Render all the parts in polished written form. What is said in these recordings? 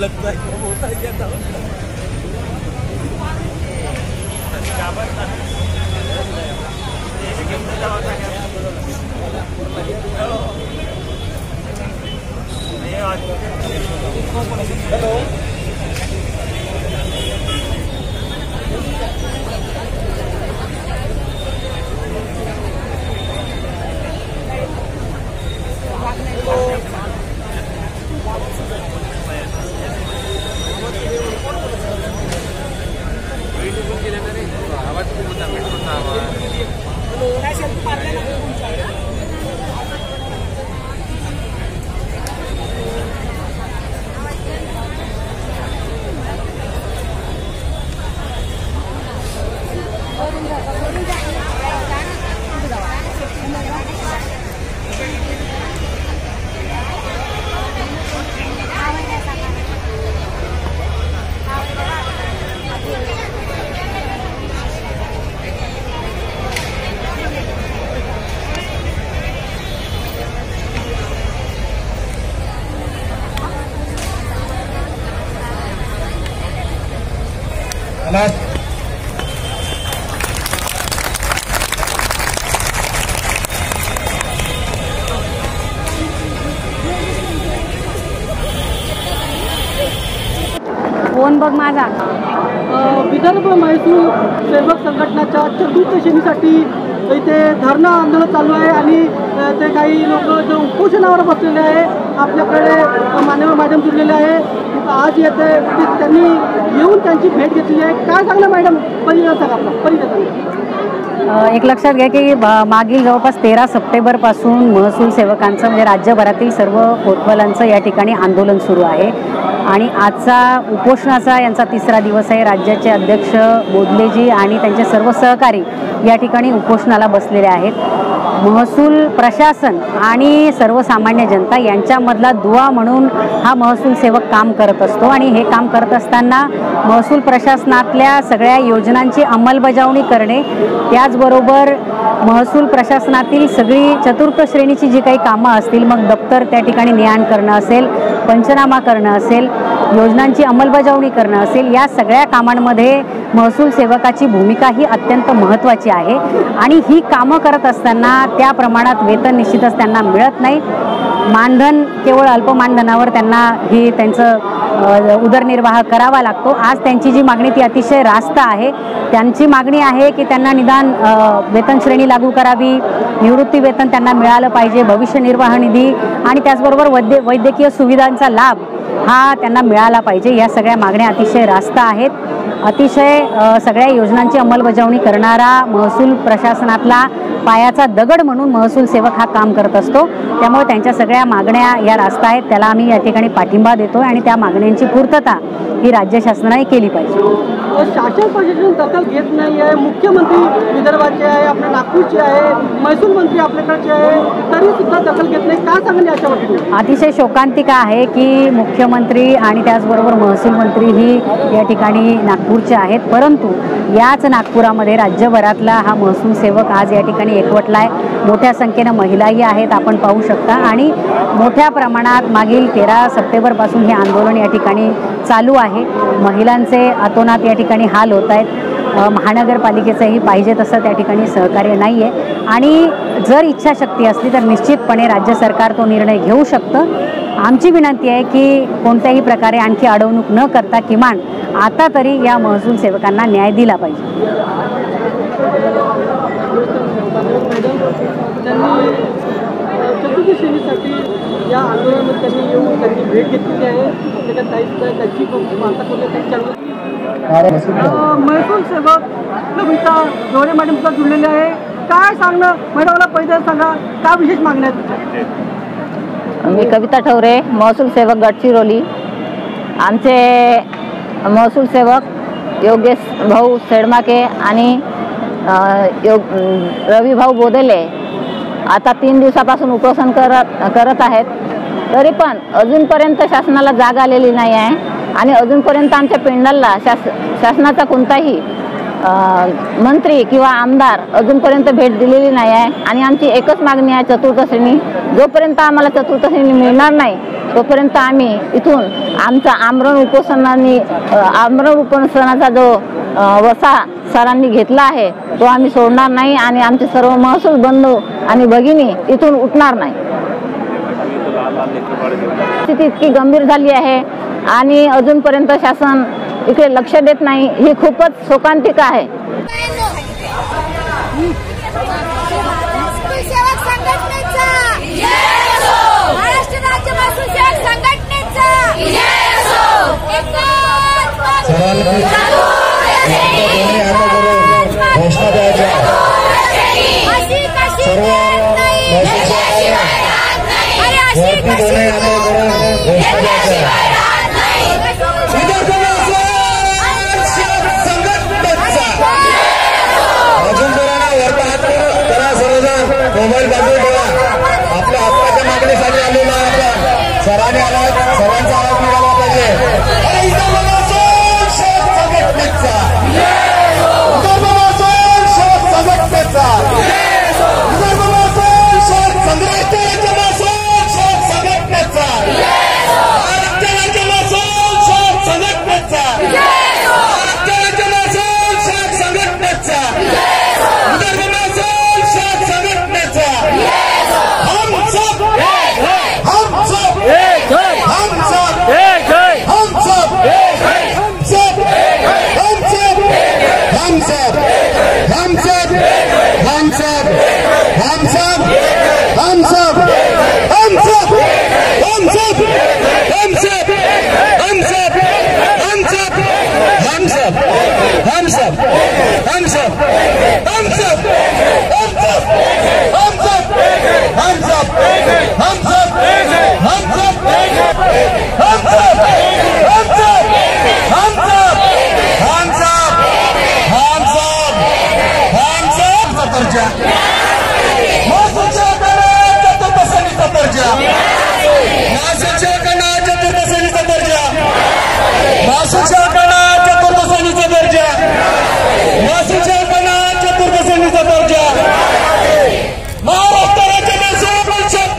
लगता है वो होता ही क्या था। हेलो फोन बघ माझा। विदर्भ महसूल सेवक संघटनाच्या चतुर्थश्रेणीसाठी इथे धरणं आंदोलन चालू आहे आणि ते काही लोक जे उपोषणावर बसलेले आहे आपल्याकडे मान्यवर मॅडम जुळलेले आहे आज येते त्यांनी येऊन त्यांची भेट घेतली आहे। काय सांगणार मॅडम परिचय सांगा आपला परिचय सांगा। एक लक्षात घ्या की मागील जवळपास 13 सप्टेंबरपासून महसूल सेवकांचं म्हणजे राज्यभरातील सर्व कोतवालांचं या ठिकाणी आंदोलन सुरू आहे आणि आजचा उपोषणाचा यांचा 3रा दिवस आहे। राज्याचे अध्यक्ष बोदलेजी आणि त्यांचे सर्व सहकारी या ठिकाणी उपोषणाला बसलेले आहेत। महसूल प्रशासन आणि सर्वसामान्य जनता यांच्यामधला दुवा म्हणून हा महसूल सेवक काम करत असतो आणि हे काम करत असताना महसूल प्रशासनातल्या सगळ्या योजनांची अंमलबजावणी करणे त्याचबरोबर महसूल प्रशासनातील सगळी चतुर्थ श्रेणीची जी काही कामं असतील मग दप्तर त्या ठिकाणी ने-आण करणं असेल पंचनामा करणं असेल योजनांची अंमलबजावणी करणं असेल या सगळ्या कामांमध्ये महसूल सेवकाची भूमिका ही अत्यंत महत्त्वाची आहे आणि ही कामं करत असताना त्या प्रमाणात वेतन निश्चितच त्यांना मिळत नाही। मानधन केवळ अल्प मानधनावर त्यांना ही त्यांचं उदरनिर्वाह करावा लागतो। आज त्यांची जी मागणी ती अतिशय रास्त आहे। त्यांची मागणी आहे की त्यांना निदान वेतन श्रेणी लागू करावी निवृत्ती वेतन त्यांना मिळालं पाहिजे भविष्य निर्वाह निधी आणि त्याचबरोबर वैद्यकीय सुविधांचा लाभ हा त्यांना मिळाला पाहिजे। या सगळ्या मागण्या अतिशय रास्त आहेत। अतिशय सगळ्या योजनांची अंमलबजावणी करणारा महसूल प्रशासनातला पायाचा दगड म्हणून महसूल सेवक हा काम करत असतो त्यामुळे त्यांच्या सगळ्या मागण्या या रास्त आहेत त्याला आम्ही या ठिकाणी पाठिंबा देतोय आणि त्या मागण्यांची पूर्तता ही राज्य शासनाने केली पाहिजे। शासन प्रशासन दखल घेत नाही आहे। मुख्यमंत्री विदर्भाचे आहे आपल्या नागपूरचे आहे महसूल मंत्री आपल्याकडचे आहे तरी सुद्धा दखल घेत नाही। काय सांगेल याच्यावर? अतिशय शोकांतिका आहे की मुख्यमंत्री आणि त्याचबरोबर महसूल मंत्री ही या ठिकाणी नागपूरचे आहेत परंतु याच नागपुरामध्ये राज्यभरातला हा महसूल सेवक आज या ठिकाणी एकवटला आहे। मोठ्या संख्येने महिलाही आहेत आपण पाहू शकता आणि मोठ्या प्रमाणात मागील 13 सप्टेंबरपासून हे आंदोलन या ठिकाणी चालू आहे। महिलांचे अतोनात या ठिकाणी हाल होत आहेत। महानगरपालिकेचंही पाहिजे तसं त्या ठिकाणी सहकार्य नाही आहे आणि जर इच्छाशक्ती असली तर निश्चितपणे राज्य सरकार तो निर्णय घेऊ शकतं। आमची विनंती आहे की कोणत्याही प्रकारे आणखी अडवणूक न करता किमान आता तरी या महसूल सेवकांना न्याय दिला पाहिजे। चतुर्थ श्रेणीसाठी या आंदोलनामध्ये त्यांनी येऊन त्यांनी भेट घेतलेली आहे। त्याची महसूल सेवक कविता जोरे मॅडम सुद्धा जुळलेले आहे। काय सांगणं मॅडमला पहिल्यांदा सांगा काय विशेष मागण्या आहेत? मी कविता ठवरे महसूल सेवक गडचिरोली। आमचे महसूल सेवक योगेश भाऊ सेडमाके आणि रवी भाऊ बोदेले आता 3 दिवसापासून उपोषण करत आहेत तरी पण अजूनपर्यंत शासनाला जाग आलेली नाही आहे आणि अजूनपर्यंत आमच्या पेंडलला शासनाचा कोणताही मंत्री किंवा आमदार अजूनपर्यंत भेट दिलेली नाही आहे आणि आमची एकच मागणी आहे चतुर्थ श्रेणी. जोपर्यंत आम्हाला चतुर्थ श्रेणी मिळणार नाही तोपर्यंत आम्ही इथून आमचा आमरण उपोषणाचा जो वसा सरांनी घेतला आहे तो आम्ही सोडणार नाही आणि आमचे सर्व महसूल बंधू आणि भगिनी इथून उठणार नाही. स्थिती इतकी गंभीर झाली आहे आणि अजूनपर्यंत शासन इकडे लक्ष देत नाही, ही खूपच शोकांतिका आहे. घोषणा द्यायच्या सर्व मोबाईल बाजू ठेवा. आपल्या हक्काच्या मागणीसाठी आलेला आहे. सरांनी आला, सरांचा आवाज निघाला पाहिजे.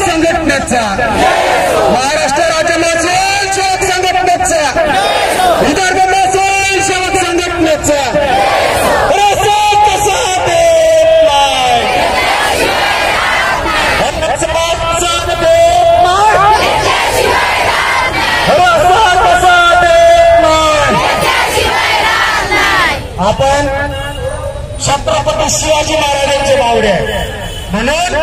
संघटनेचा महाराष्ट्र राज्य महसूल सेवक संघटनेचा विदर्भ महसूल सेवक संघटनेचा आपण छत्रपती शिवाजी महाराजांचे मावळे म्हणून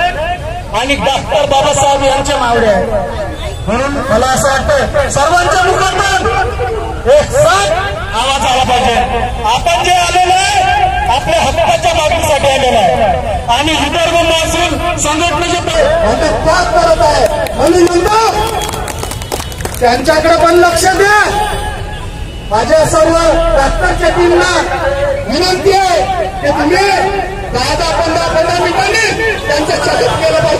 आणि डॉक्टर बाबासाहेब यांचे मावळे आहे म्हणून मला असं वाटतं सर्वांच्या मुखातून एक साथ आवाज आला पाहिजे. आपण जे आलेलो आहे आपल्या हक्काच्या मागणीसाठी आलेलो आहे आणि विदर्भ महसूल संघटनेचे त्याग करत आहे म्हणून म्हणतो त्यांच्याकडे पण लक्ष द्या. माझ्या सर्व डॉक्टरच्या टीमला विनंती आहे की तुम्ही 10-15 मिनिटांनी त्यांचं चलित केलं पाहिजे.